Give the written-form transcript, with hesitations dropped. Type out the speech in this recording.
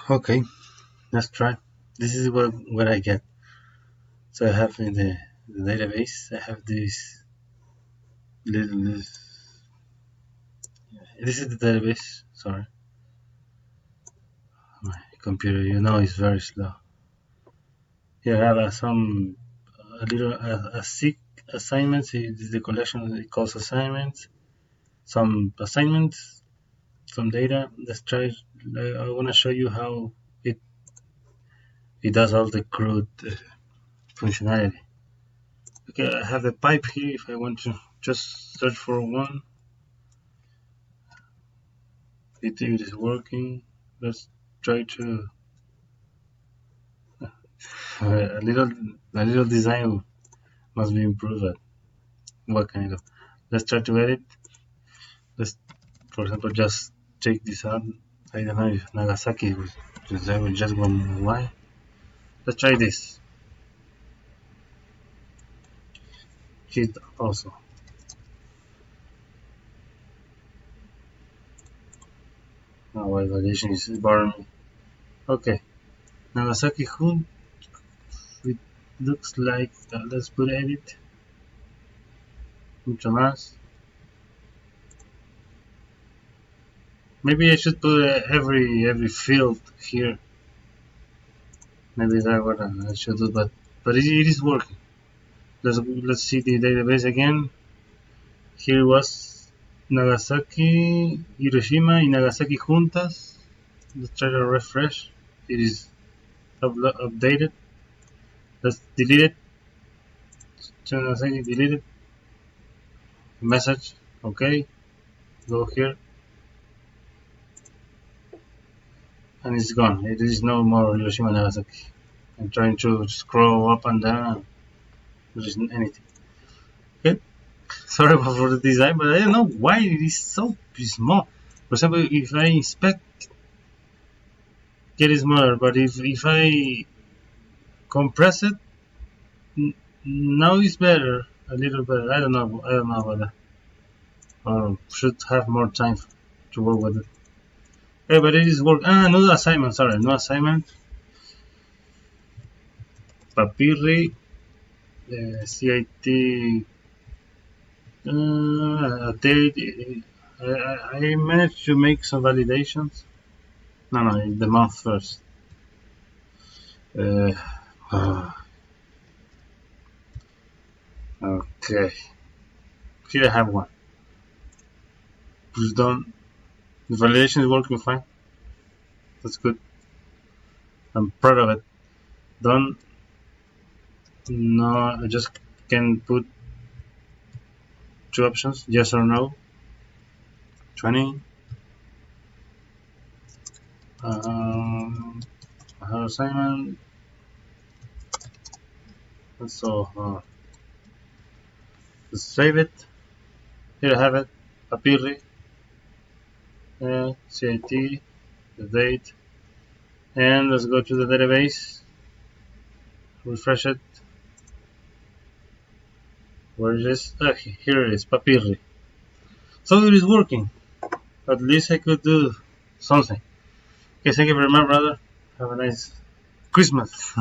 Okay, let's try. This is what I get. So I have in the database, I have this little. This is the database. Sorry, my computer, is very slow. Here I have a little a sick assignments. This is the collection it calls assignments. Some assignments, some data. Let's try. I want to show you how it does all the crude functionality. Okay, I have a pipe here. If I want to just search for one, it is working. Let's try to a little design must be improved. What kind of? Let's try to edit. Let's, for example, just take this out. I don't know if Nagasaki was designed with just one Y. Let's try this. Hit also. Now my validation is boring me. Okay, Nagasaki Hood. It looks like let's put edit. Mucho más. Maybe I should put every field here. Maybe that's what I should do, but it is working. Let's see the database again. Here was Nagasaki, Hiroshima, and Nagasaki juntas. Let's try to refresh. It is updated. Let's delete it. Nagasaki deleted. Message. Okay. Go here. And it's gone. It is no more Hiroshima, Nagasaki. I'm trying to scroll up and down. There isn't anything. Okay. Sorry for the design, but I don't know why it is so small. For example, if I inspect, get it smaller, but if I compress it, now it's better, a little better. I don't know about that. Or should have more time to work with it. Okay, but it is work. No assignment. Sorry, no assignment. Papyrri, CIT. I managed to make some validations. No, the month first. Okay. Here I have one. Push done. The validation is working fine. That's good. I'm proud of it. Done. No, I just can put two options, yes or no. 20. Assignment. So let's save it. Here I have it. Papyrri. CIT. The date. And let's go to the database. Refresh it. Where is this? Here it is. Papyrri. So it is working. At least I could do something. Okay, thank you very much, brother. Have a nice Christmas.